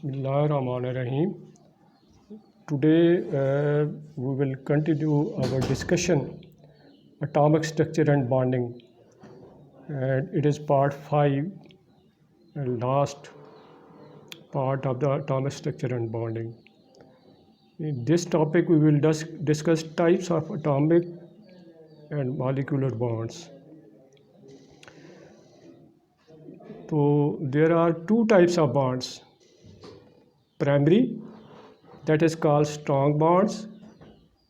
Bismillahirrahmanirrahim. Today we will continue our discussion atomic structure and bonding, and it is part 5 and last part of the atomic structure and bonding. In this topic we will discuss types of atomic and molecular bonds. So there are two types of bonds: primary, that is called strong bonds,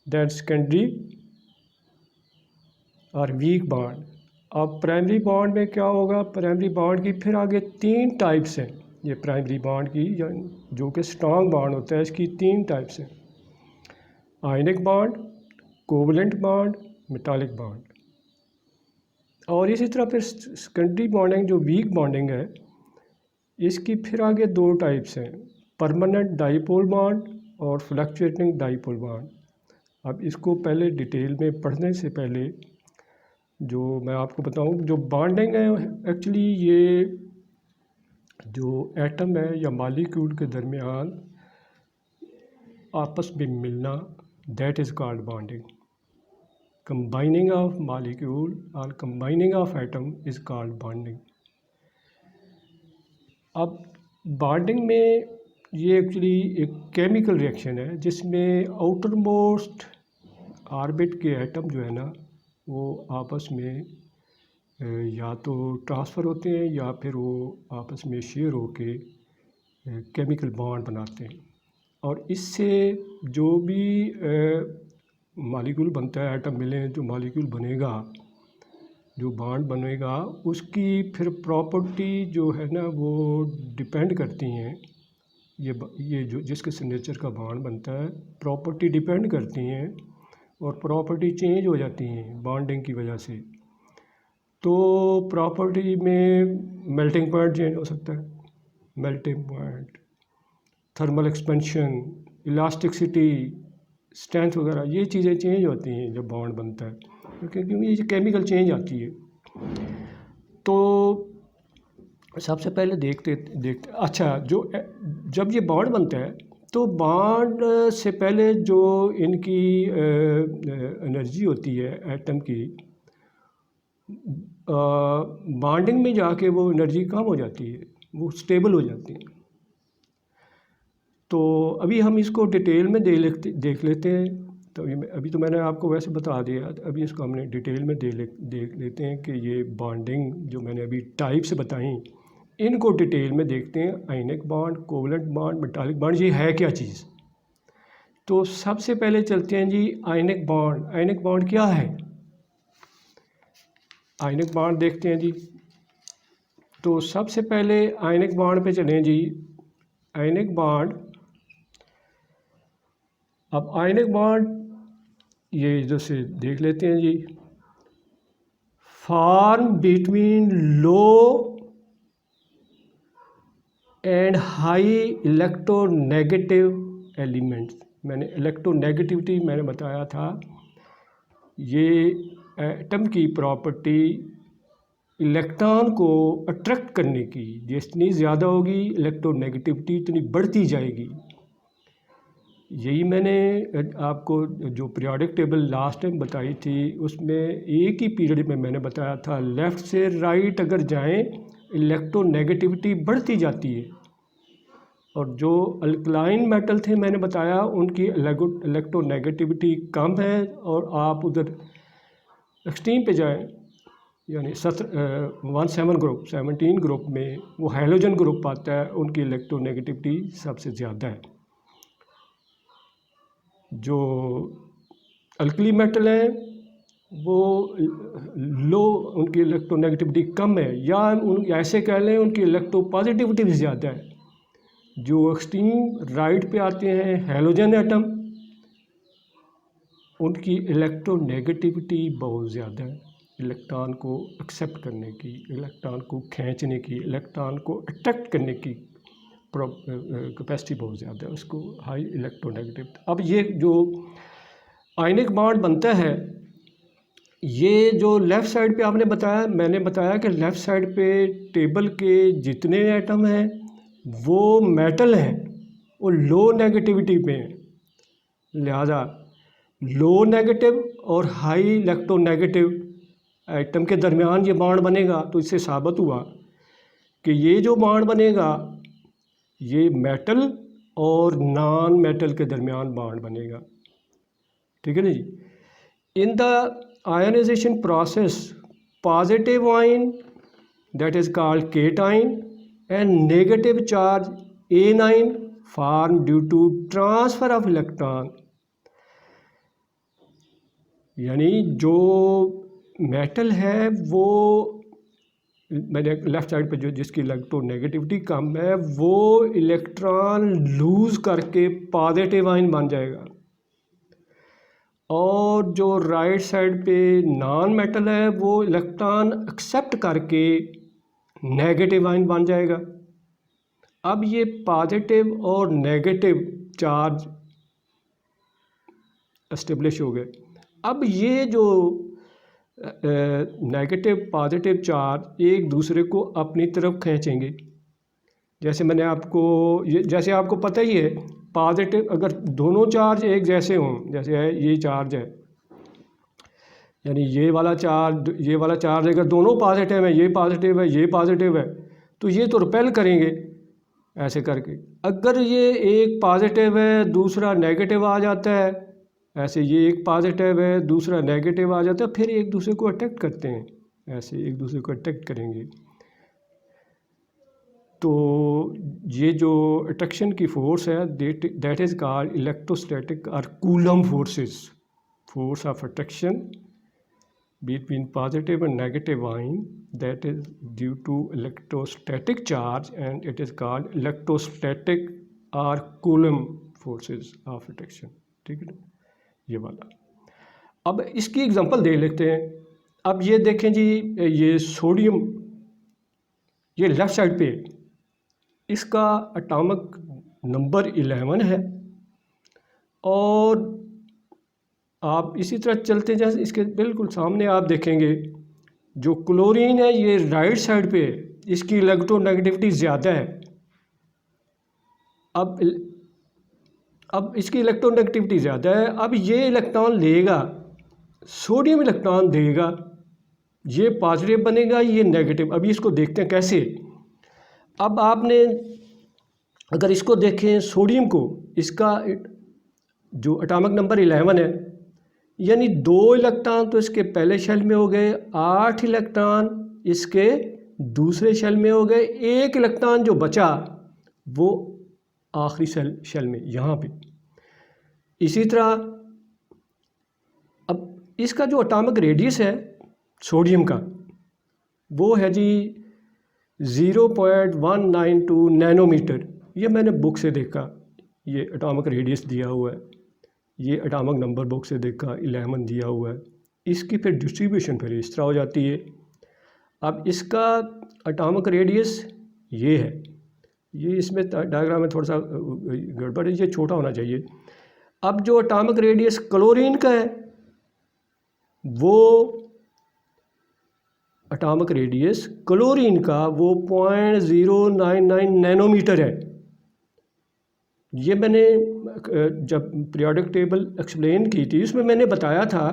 then secondary और weak bond. अब primary bond में क्या होगा? Primary bond की फिर आगे 3 types हैं. ये प्राइमरी बॉन्ड की जो कि स्ट्रॉन्ग बॉन्ड होता है, इसकी 3 टाइप्स हैं: ionic bond, covalent bond, metallic bond. और इसी तरह फिर सेकेंडरी बॉन्डिंग जो वीक बॉन्डिंग है, इसकी फिर आगे 2 टाइप्स हैं: परमानेंट डाइपोल बॉन्ड और फ्लक्चुएटिंग डाइपोल बॉन्ड. अब इसको पहले डिटेल में पढ़ने से पहले जो मैं आपको बताऊं, जो बॉन्डिंग है एक्चुअली ये जो एटम है या मॉलिक्यूल के दरमियान आपस में मिलना, that is called bonding. Combining of molecule और combining of atom is called bonding. अब बॉन्डिंग में ये एक्चुअली एक केमिकल रिएक्शन है जिसमें आउटर मोस्ट ऑर्बिट के एटम जो है ना, वो आपस में या तो ट्रांसफ़र होते हैं या फिर वो आपस में शेयर होके केमिकल बॉन्ड बनाते हैं. और इससे जो भी मॉलिक्यूल बनता है, एटम मिले जो मॉलिक्यूल बनेगा, जो बॉन्ड बनेगा, उसकी फिर प्रॉपर्टी जो है ना वो डिपेंड करती हैं. ये जो जिसके सिग्नेचर का बॉन्ड बनता है, प्रॉपर्टी डिपेंड करती हैं और प्रॉपर्टी चेंज हो जाती हैं बॉन्डिंग की वजह से. तो प्रॉपर्टी में मेल्टिंग पॉइंट चेंज हो सकता है, melting point, thermal expansion, elasticity, strength वगैरह, ये चीज़ें चेंज होती हैं जब बॉन्ड बनता है, क्योंकि ये केमिकल चेंज आती है. तो सबसे पहले देखते अच्छा, जब ये बॉन्ड बनता है तो बॉन्ड से पहले जो इनकी एनर्जी होती है एटम की, बॉन्डिंग में जाके वो एनर्जी कम हो जाती है, वो स्टेबल हो जाती है. तो अभी हम इसको डिटेल में देख लेते हैं. तो अभी तो मैंने आपको वैसे बता दिया, अभी इसको हमने डिटेल में देख लेते हैं कि ये बॉन्डिंग जो मैंने अभी टाइप्स बताई, इनको डिटेल में देखते हैं. Ionic bond, covalent bond, metallic bond, ये है क्या चीज़? तो सबसे पहले चलते हैं जी आयनिक बॉन्ड. आयनिक बॉन्ड क्या है? आयनिक बॉन्ड देखते हैं जी. तो सबसे पहले आयनिक बॉन्ड पे चलें जी. आयनिक बॉन्ड, अब आयनिक बॉन्ड ये जैसे देख लेते हैं जी. Form between low and high electronegative elements. मैंने इलेक्ट्रोनेगेटिविटी मैंने बताया था, ये एटम की प्रॉपर्टी इलेक्ट्रॉन को अट्रैक्ट करने की, जितनी ज़्यादा होगी इलेक्ट्रोनेगेटिविटी उतनी बढ़ती जाएगी. यही मैंने आपको जो पीरियोडिक टेबल लास्ट टाइम बताई थी, उसमें एक ही पीरियड में मैंने बताया था, लेफ़्ट से राइट अगर जाएं इलेक्ट्रोनेगेटिविटी बढ़ती जाती है. और जो अल्कलाइन मेटल थे मैंने बताया उनकी इलेक्ट्रोनेगेटिविटी कम है, और आप उधर एक्सट्रीम पे जाएं, यानी 17 ग्रुप में वो हाइड्रोजन ग्रुप आता है, उनकी इलेक्ट्रोनेगेटिविटी सबसे ज़्यादा है. जो अल्कली मेटल है वो लो, उनकी इलेक्ट्रोनेगेटिविटी कम है, या ऐसे कह लें उनकी इलेक्ट्रोपॉजिटिविटी भी ज़्यादा है. जो एक्सट्रीम राइट पे आते हैं हैलोजन एटम, उनकी इलेक्ट्रोनेगेटिविटी बहुत ज़्यादा है. इलेक्ट्रॉन को एक्सेप्ट करने की, इलेक्ट्रॉन को खींचने की, इलेक्ट्रॉन को अट्रैक्ट करने की कैपेसिटी बहुत ज़्यादा है, उसको हाई इलेक्ट्रोनेगेटिव. अब ये जो आयनिक बॉन्ड बनता है, ये जो लेफ़्ट साइड पे आपने बताया, मैंने बताया कि लेफ़्ट साइड पे टेबल के जितने एटम हैं वो मेटल हैं वो लो नेगेटिविटी पे हैं, लिहाजा लो नेगेटिव और हाई इलेक्ट्रोनेगेटिव एटम के दरमियान ये बॉन्ड बनेगा। तो इससे साबित हुआ कि ये जो बॉन्ड बनेगा ये मेटल और नॉन मेटल के दरमियान बॉन्ड बनेगा। ठीक है ना जी। In the ionisation process positive ion that is called cation and negative charge anion form due to transfer of electron। यानी जो मेटल है वो मैंने लेफ़्ट साइड पे जो जिसकी इलेक्ट्रोनेगेटिविटी कम है वो इलेक्ट्रॉन लूज़ करके पॉजिटिव आयन बन जाएगा, और जो राइट साइड पे नॉन मेटल है वो इलेक्ट्रॉन एक्सेप्ट करके नेगेटिव आयन बन जाएगा। अब ये पॉजिटिव और नेगेटिव चार्ज एस्टेब्लिश हो गए। अब ये जो नेगेटिव पॉजिटिव चार्ज एक दूसरे को अपनी तरफ खींचेंगे। जैसे मैंने आपको जैसे आपको पता ही है पॉजिटिव अगर दोनों चार्ज एक जैसे हों, जैसे है ये चार्ज है, यानी ये वाला चार्ज अगर दोनों पॉजिटिव है, ये पॉजिटिव है, ये पॉजिटिव है, तो ये तो रिपेल करेंगे ऐसे करके। अगर ये एक पॉजिटिव है दूसरा नेगेटिव आ जाता है, ऐसे ये एक पॉजिटिव है दूसरा नेगेटिव आ जाता है, फिर एक दूसरे को अट्रैक्ट करते हैं, ऐसे एक दूसरे को अट्रैक्ट करेंगे। तो ये जो अट्रैक्शन की फोर्स है दैट इज़ कॉल्ड इलेक्ट्रोस्टैटिक और coulomb forces, force of attraction between positive and negative ion that is due to electrostatic charge and it is called electrostatic or Coulomb forces of attraction। ठीक है ना, ये वाला। अब इसकी example दे लेते हैं। अब ये देखें जी, ये सोडियम, ये लेफ़्ट साइड पे इसका एटॉमिक नंबर 11 है, और आप इसी तरह चलते जैसे इसके बिल्कुल सामने आप देखेंगे जो क्लोरीन है ये राइट साइड पे है, इसकी इलेक्ट्रोनेगेटिविटी ज़्यादा है। अब इसकी इलेक्ट्रोनेगेटिविटी ज़्यादा है। अब ये इलेक्ट्रॉन लेगा, सोडियम इलेक्ट्रॉन देगा, ये पॉजिटिव बनेगा, ये नेगेटिव। अभी इसको देखते हैं कैसे। अब आपने अगर इसको देखें सोडियम को, इसका जो एटॉमिक नंबर 11 है, यानी 2 इलेक्ट्रॉन तो इसके पहले शेल में हो गए, 8 इलेक्ट्रॉन इसके दूसरे शेल में हो गए, 1 इलेक्ट्रॉन जो बचा वो आखिरी शेल में यहाँ पे। इसी तरह अब इसका जो एटॉमिक रेडियस है सोडियम का वो है जी 0.192 नैनोमीटर। ये मैंने बुक से देखा, ये एटॉमिक रेडियस दिया हुआ है, ये एटॉमिक नंबर बुक से देखा 11 दिया हुआ है। इसकी फिर डिस्ट्रीब्यूशन फिर इस तरह हो जाती है। अब इसका एटॉमिक रेडियस ये है, ये इसमें डायग्राम में थोड़ा सा गड़बड़ है, ये छोटा होना चाहिए। अब जो एटॉमिक रेडियस क्लोरीन का है वो एटॉमिक रेडियस क्लोरीन का वो 0.099 नैनोमीटर है। ये मैंने जब पीरियोडिक टेबल एक्सप्लेन की थी उसमें मैंने बताया था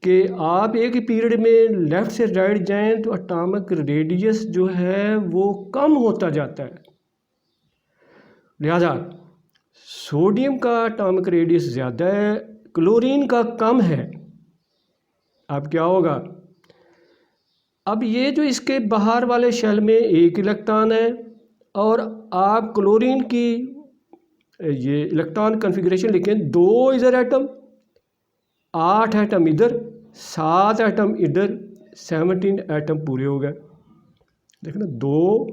कि आप एक ही पीरियड में लेफ़्ट से राइट जाएं तो एटॉमिक रेडियस जो है वो कम होता जाता है। लिहाजा सोडियम का एटॉमिक रेडियस ज़्यादा है, क्लोरीन का कम है। अब क्या होगा, अब ये जो इसके बाहर वाले शेल में 1 इलेक्ट्रॉन है, और आप क्लोरीन की ये इलेक्ट्रॉन कन्फिग्रेशन लिखें, 2 इधर एटम, 8 एटम इधर, 7 एटम इधर, 17 एटम पूरे हो गए। देखना 2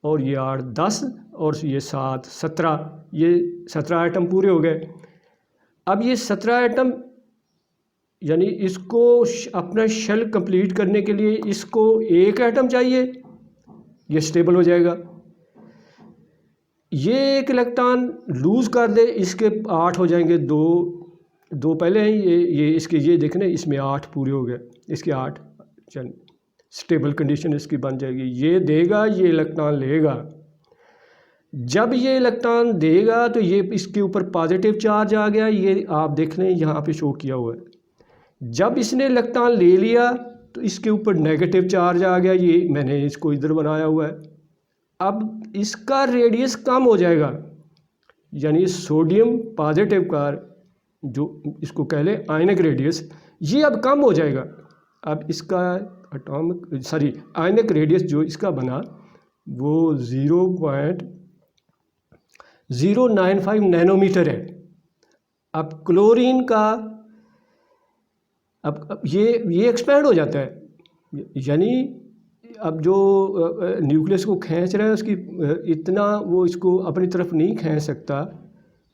और ये 8 10 और ये 7 17, ये 17 एटम पूरे हो गए। अब ये 17 एटम यानी इसको अपना शेल कंप्लीट करने के लिए इसको 1 एटम चाहिए, ये स्टेबल हो जाएगा। ये 1 इलेक्ट्रॉन लूज़ कर दे, इसके 8 हो जाएंगे, 2 पहले हैं, ये इसके ये देखने इसमें 8 पूरे हो गए, इसके 8 चल स्टेबल कंडीशन इसकी बन जाएगी। ये देगा, ये इलेक्ट्रॉन लेगा, जब ये इलेक्ट्रॉन देगा तो ये इसके ऊपर पॉजिटिव चार्ज आ गया, ये आप देख लें यहाँ पे शो किया हुआ है। जब इसने इलेक्ट्रॉन ले लिया तो इसके ऊपर नेगेटिव चार्ज आ गया, ये मैंने इसको इधर बनाया हुआ है। अब इसका रेडियस कम हो जाएगा, यानी सोडियम पॉजिटिव का जो इसको कह लें आयनिक रेडियस, ये अब कम हो जाएगा। अब इसका आयनिक रेडियस जो इसका बना वो 0.095 नैनोमीटर है। अब क्लोरीन का अब ये एक्सपैंड हो जाता है, यानी अब जो न्यूक्लियस को खींच रहा है उसकी इतना वो इसको अपनी तरफ नहीं खींच सकता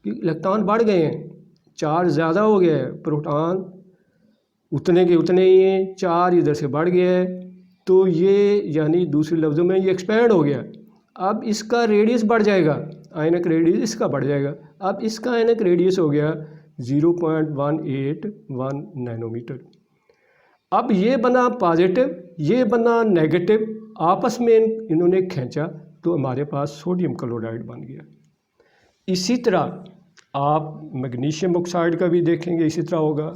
कि इलेक्ट्रॉन बढ़ गए हैं, चार्ज ज़्यादा हो गया है, प्रोटॉन उतने के उतने ही हैं, चार्ज इधर से बढ़ गया है, तो ये यानी दूसरे लफ्ज़ों में ये एक्सपैंड हो गया। अब इसका रेडियस बढ़ जाएगा, आयनिक रेडियस इसका बढ़ जाएगा। अब इसका आयनिक रेडियस हो गया 0.181 नैनोमीटर। अब ये बना पॉजिटिव, ये बना नेगेटिव, आपस में इन्होंने खींचा तो हमारे पास सोडियम क्लोराइड बन गया। इसी तरह आप मैग्नीशियम ऑक्साइड का भी देखेंगे, इसी तरह होगा।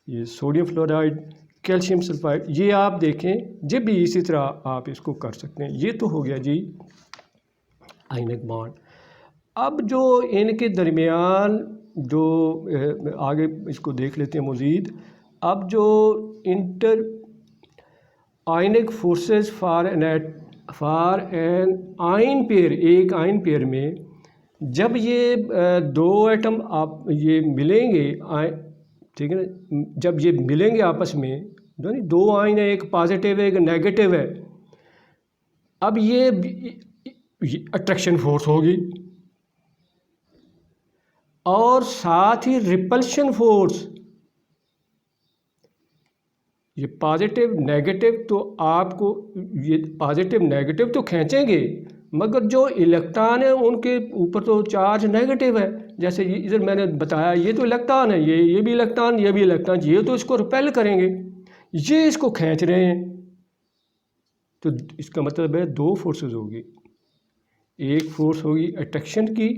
ये सोडियम फ्लोराइड, कैल्शियम सल्फाइड, ये आप देखें जब भी इसी तरह आप इसको कर सकते हैं। ये तो हो गया जी आयनिक बॉन्ड। अब जो इनके दरमियान जो आगे इसको देख लेते हैं मज़ीद। अब जो interionic forces for an ion pair, एक आयन पेयर में जब ये दो एटम आप ये मिलेंगे, ठीक है ना, जब ये मिलेंगे आपस में, दो आयन है, एक पॉजिटिव है एक नेगेटिव है, अब ये अट्रैक्शन फोर्स होगी और साथ ही रिपल्शन फोर्स। ये पॉजिटिव नेगेटिव तो आपको ये पॉजिटिव नेगेटिव तो खींचेंगे, मगर जो इलेक्ट्रॉन है उनके ऊपर तो चार्ज नेगेटिव है। जैसे इधर मैंने बताया ये तो इलेक्ट्रॉन है, ये भी इलेक्ट्रॉन, ये भी इलेक्ट्रॉन, ये तो इसको रिपेल करेंगे, ये इसको खींच रहे हैं। तो इसका मतलब है दो फोर्सेस होगी, एक फोर्स होगी अट्रैक्शन की,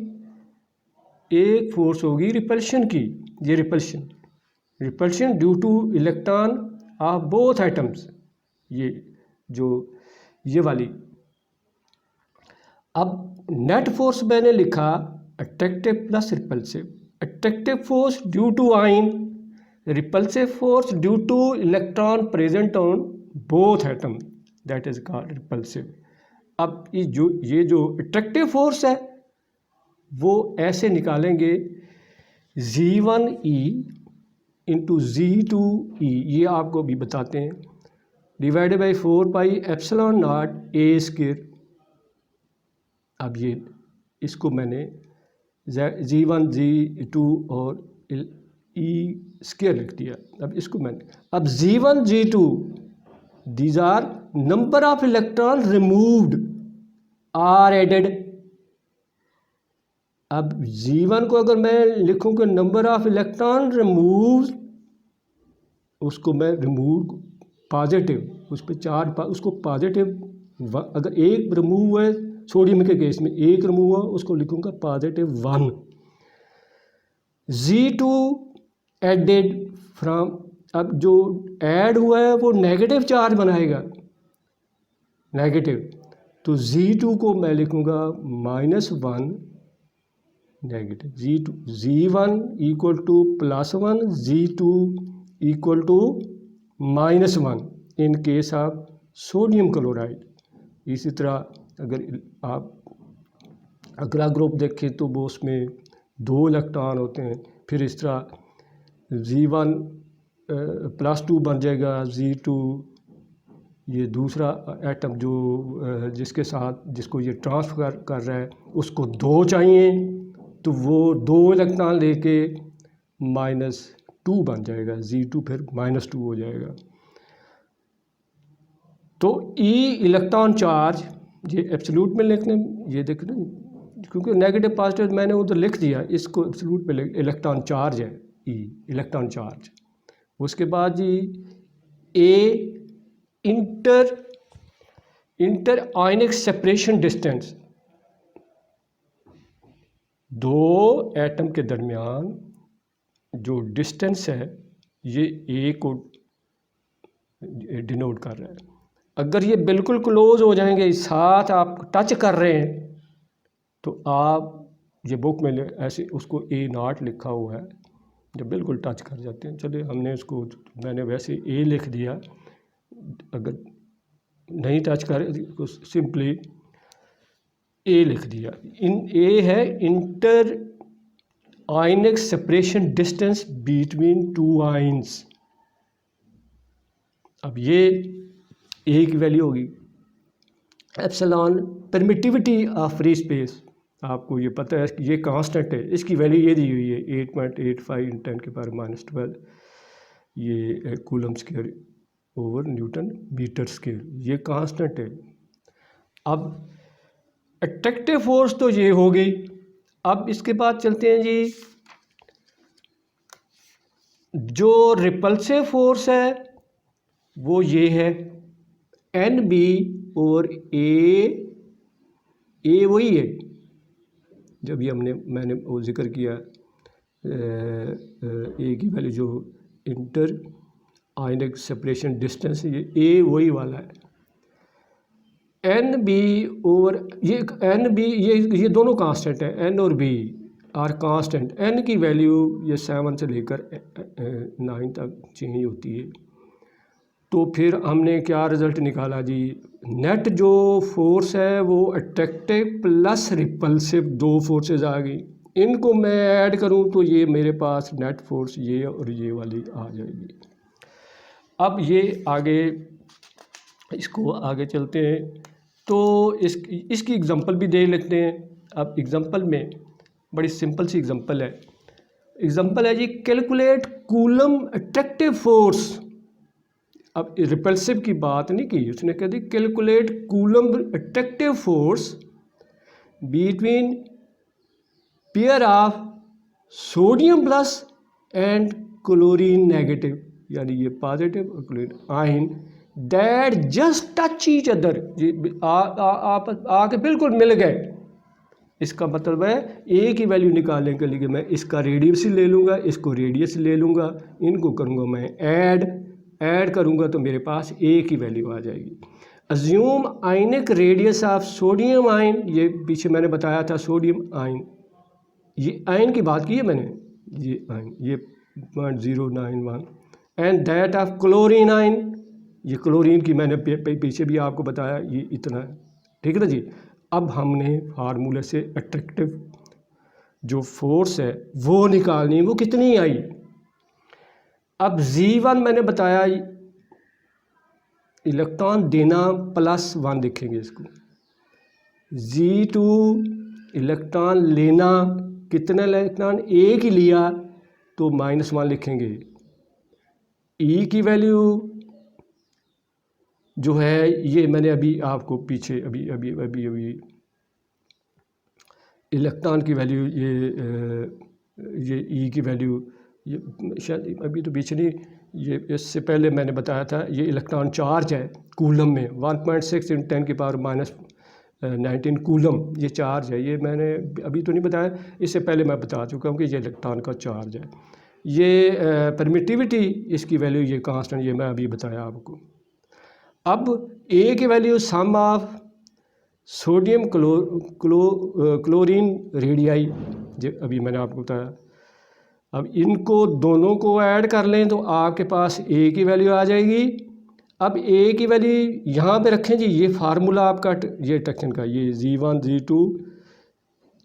एक फोर्स होगी रिपल्शन की। ये repulsion due to electron of both atoms, ये जो ये वाली। अब नेट फोर्स मैंने लिखा attractive plus repulsive. Attractive force due to ion, repulsive force due to electron present on both atom, that is called repulsive. अब ये जो अट्रैक्टिव फोर्स है वो ऐसे निकालेंगे Z1E इंटू Z2E, ये आपको भी बताते हैं, डिवाइडेड बाई 4πε0 A स्क्वायर। अब ये इसको मैंने Z1 Z2 और E स्क्वायर लिख दिया। अब इसको अब Z1 Z2 these are number of electron removed are added. अब Z1 को अगर मैं लिखूं कि नंबर ऑफ इलेक्ट्रॉन रिमूव, उसको मैं रिमूव पॉजिटिव, उस पर चार्ज उसको पॉजिटिव, अगर एक रिमूव है सोडियम के केस में एक रिमूव हुआ, उसको लिखूंगा पॉजिटिव 1। Z2 एडेड फ्रॉम, अब जो ऐड हुआ है वो नेगेटिव चार्ज बनाएगा, नेगेटिव, तो Z2 को मैं लिखूंगा -1 negative. Z1 equal to +1, Z2 equal to -1 in case of sodium chloride. इसी तरह अगर आप अगला ग्रुप देखें तो वो उसमें 2 इलेक्ट्रॉन होते हैं, फिर इस तरह Z1 +2 बन जाएगा, Z2 ये दूसरा एटम जो जिसके साथ जिसको ये ट्रांसफ़र कर रहा है उसको 2 चाहिए, तो वो 2 इलेक्ट्रॉन लेके -2 बन जाएगा, Z2 फिर -2 हो जाएगा। तो E इलेक्ट्रॉन चार्ज, ये एब्सोल्यूट में लिखने, ये देख रहे हैं क्योंकि नेगेटिव पॉजिटिव मैंने उधर लिख दिया, इसको एब्सोल्यूट में इलेक्ट्रॉन चार्ज है E इलेक्ट्रॉन चार्ज। उसके बाद जी A inter ionic separation distance. दो एटम के दरमियान जो डिस्टेंस है ये ए को डिनोट कर रहा है। अगर ये बिल्कुल क्लोज हो जाएंगे, साथ आप टच कर रहे हैं, तो आप ये बुक में ऐसे उसको ए नॉट लिखा हुआ है, जब बिल्कुल टच कर जाते हैं। चलिए हमने उसको, मैंने वैसे ए लिख दिया, अगर नहीं टच करे तो सिंपली ए लिख दिया। ए है inter ionic separation distance between two ions. अब ये ए की वैल्यू होगी। Epsilon permittivity of free space, आपको ये पता है कि ये कांस्टेंट है, इसकी वैल्यू ये दी हुई है 8.85 × 10⁻12, ये coulomb square over newton metre square, ये कांस्टेंट है। अब अट्रैक्टिव फोर्स तो ये हो गई। अब इसके बाद चलते हैं जी, जो रिपल्सिव फोर्स है वो ये है एन बी और ए वही है जब ये मैंने वो जिक्र किया ए की वैल्यू जो इंटर आयनिक सेपरेशन डिस्टेंस, ये ए वही वाला है। एन बी और ये एन बी ये दोनों कांस्टेंट है, एन और बी आर कांस्टेंट। एन की वैल्यू ये 7 से लेकर 9 तक चेंज होती है। तो फिर हमने क्या रिज़ल्ट निकाला जी, नेट जो फोर्स है वो अट्रैक्टिव प्लस रिपल्सिव, दो फोर्सेस आ गई। इनको मैं ऐड करूं तो ये मेरे पास नेट फोर्स ये और ये वाली आ जाएगी। अब ये आगे, इसको आगे चलते हैं तो इसकी एग्जांपल भी दे लेते हैं। अब एग्जांपल में बड़ी सिंपल सी एग्जांपल है। एग्जांपल है जी, कैलकुलेट कूलम अट्रैक्टिव फोर्स। अब रिपल्सिव की बात नहीं की, उसने कह दी calculate Coulomb attractive force between pair of sodium plus and chlorine negative, यानी ये पॉजिटिव और chlorine ion that just touch each other, आप आके बिल्कुल मिल गए। इसका मतलब है ए की वैल्यू निकालने के लिए मैं इसका रेडियस ले लूँगा, इसको रेडियस ले लूँगा, इनको करूँगा मैं ऐड करूँगा तो मेरे पास ए की वैल्यू आ जाएगी। Assume ionic radius of sodium ion, ये पीछे मैंने बताया था सोडियम आयन, ये आयन की बात की है मैंने, ये आयन ये 0.091 and that of chlorine ion, ये क्लोरीन की मैंने पीछे भी आपको बताया ये इतना है, ठीक है ना जी। अब हमने फार्मूले से अट्रैक्टिव जो फोर्स है वो निकालनी, वो कितनी आई। अब Z1 मैंने बताया इलेक्ट्रॉन देना +1 लिखेंगे इसको। Z2 इलेक्ट्रॉन लेना, कितने इलेक्ट्रॉन एक ही लिया तो -1 लिखेंगे। E की वैल्यू जो है ये मैंने अभी आपको पीछे अभी इलेक्ट्रॉन की वैल्यू ये E की वैल्यू ये शायद अभी तो पीछे नहीं, ये इससे पहले मैंने बताया था ये इलेक्ट्रॉन चार्ज है कूलम में 1.6 × 10⁻19 कूलम, ये चार्ज है। ये मैंने अभी तो नहीं बताया, इससे पहले मैं बता चुका हूँ कि ये इलेक्ट्रॉन का चार्ज है। ये परमिटिविटी इसकी वैल्यू ये कांस्टेंट, ये मैं अभी बताया आपको। अब ए की value sum of sodium chlorine radii, जो अभी मैंने आपको बताया। अब इनको दोनों को ऐड कर लें तो आपके पास ए की वैल्यू आ जाएगी। अब ए की वैल्यू यहाँ पे रखें जी, ये फार्मूला आपका ये अट्रैक्शन का, ये Z1 Z2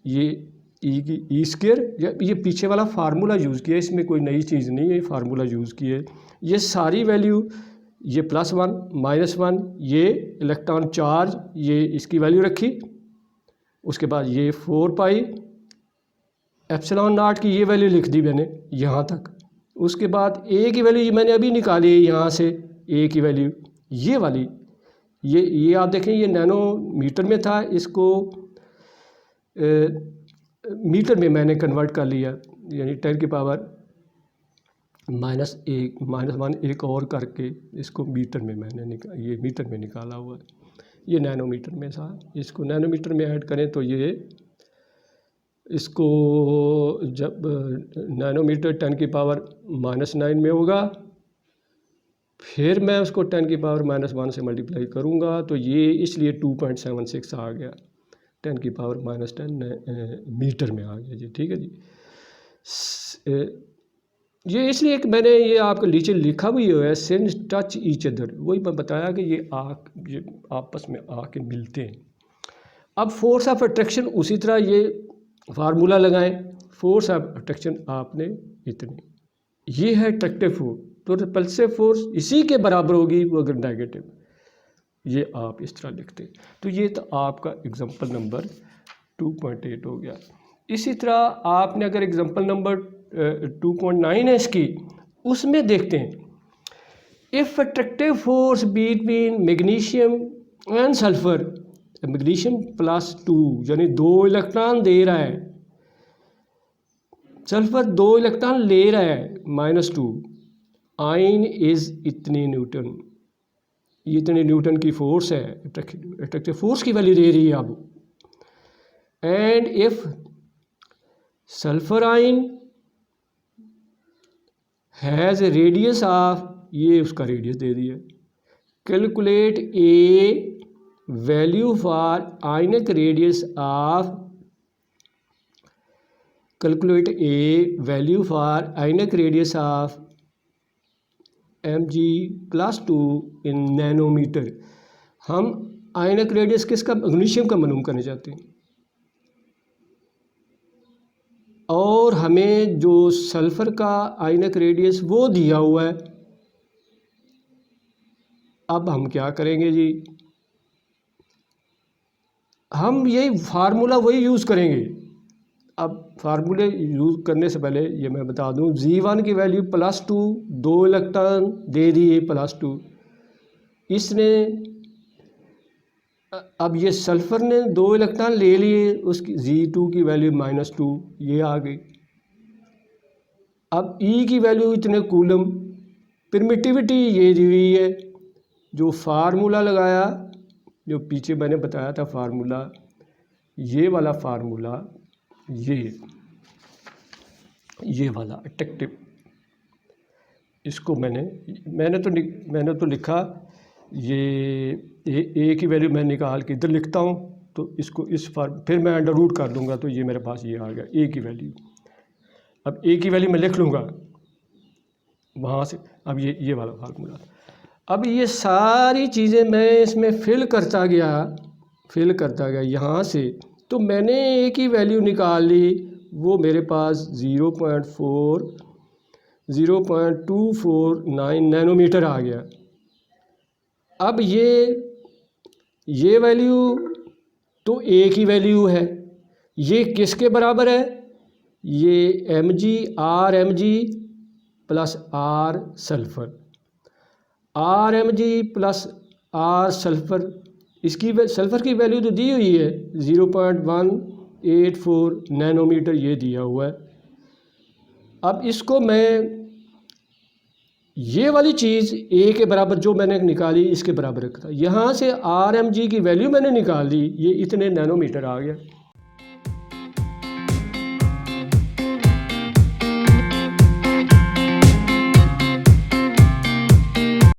ये ई स्क्वायर, ये पीछे वाला फार्मूला यूज़ किया, इसमें कोई नई चीज़ नहीं है, फार्मूला यूज़ किए। ये सारी वैल्यू ये +1 -1, ये इलेक्ट्रॉन चार्ज ये इसकी वैल्यू रखी। उसके बाद ये 4π एप्सिलॉन नॉट की ये वैल्यू लिख दी मैंने यहाँ तक। उसके बाद ए की वैल्यू मैंने अभी निकाली है यहाँ से, ए की वैल्यू ये वाली, ये आप देखें ये नैनोमीटर में था, इसको मीटर में मैंने कन्वर्ट कर लिया, यानी 10⁻⁻1 एक और करके इसको मीटर में मैंने ये मीटर में निकाला हुआ है। ये नैनोमीटर में था, इसको नैनोमीटर में ऐड करें तो ये इसको जब नैनोमीटर 10⁻⁻⁹ में होगा, फिर मैं उसको 10⁻⁻⁻1 से मल्टीप्लाई करूँगा तो ये इसलिए 2.76 आ गया, 10⁻⁻10 मीटर में आ गया जी। ठीक है जी। ये इसलिए कि मैंने ये आपको नीचे लिखा भी हुआ है, सिंस टच ईच अदर, वही मैं बताया कि ये आपस में आके मिलते हैं। अब फोर्स ऑफ अट्रैक्शन उसी तरह ये फार्मूला लगाएं, फोर्स ऑफ अट्रैक्शन आपने इतनी, ये है अट्रैक्टिव फोर्स, तो रिपल्सिव फोर्स इसी के बराबर होगी वो अगर नेगेटिव, ये आप इस तरह लिखते हैं। तो ये तो आपका एग्जांपल नंबर 2.8 हो गया। इसी तरह आपने अगर एग्जांपल नंबर 2.9 है इसकी, उसमें देखते हैं, if attractive force between magnesium and sulphur, magnesium +2 यानी 2 इलेक्ट्रॉन दे रहा है, सल्फर 2 इलेक्ट्रॉन ले रहा है -2, आइन इज़ इतनी न्यूटन, ये इतने न्यूटन की फोर्स है, अट्रैक्टिव फोर्स की वैल्यू दे रही है अब। And if sulphur ion has a radius of, ये उसका रेडियस दे दिया, calculate a value for ionic radius of, calculate a value for ionic radius of Mg+2 in nanometre. हम आयनिक रेडियस किसका, मैग्नीशियम का मालूम करना चाहते हैं, और हमें जो सल्फर का आयनिक रेडियस वो दिया हुआ है। अब हम क्या करेंगे जी, हम यही फार्मूला वही यूज़ करेंगे। अब फार्मूले यूज़ करने से पहले ये मैं बता दूं, G1 की वैल्यू +2, 2 इलेक्ट्रॉन दे दिए +2, इसने, अब ये सल्फ़र ने 2 इलेक्ट्रॉन ले लिए, उसकी G2 की वैल्यू -2 ये आ गई। अब E की वैल्यू इतने कूलम, परमिटिविटी ये दी हुई है, जो फार्मूला लगाया, जो पीछे मैंने बताया था फार्मूला, ये वाला फार्मूला, ये वाला अट्रैक्टिव, इसको मैंने तो लिखा, ये ए की वैल्यू मैं निकाल के इधर लिखता हूँ, तो इसको फिर मैं अंडर रूट कर दूंगा, तो ये मेरे पास ये आ गया ए की वैल्यू। अब ए की वैल्यू मैं लिख लूँगा वहाँ से। अब ये वाला फार्मूला, अब ये सारी चीज़ें मैं इसमें फिल करता गया यहाँ से, तो मैंने ए की वैल्यू निकाल ली, वो मेरे पास 0.249 नैनोमीटर आ गया। अब ये वैल्यू तो ए की वैल्यू है, ये किसके बराबर है, ये Mg plus R sulphur, Mg plus R sulphur, इसकी सल्फ़र की वैल्यू तो दी हुई है 0.184 नैनोमीटर, ये दिया हुआ है। अब इसको मैं, ये वाली चीज़ ए के बराबर जो मैंने निकाली, इसके बराबर रखता, यहाँ से Rmg की वैल्यू मैंने निकाल दी, ये इतने नैनोमीटर आ गया।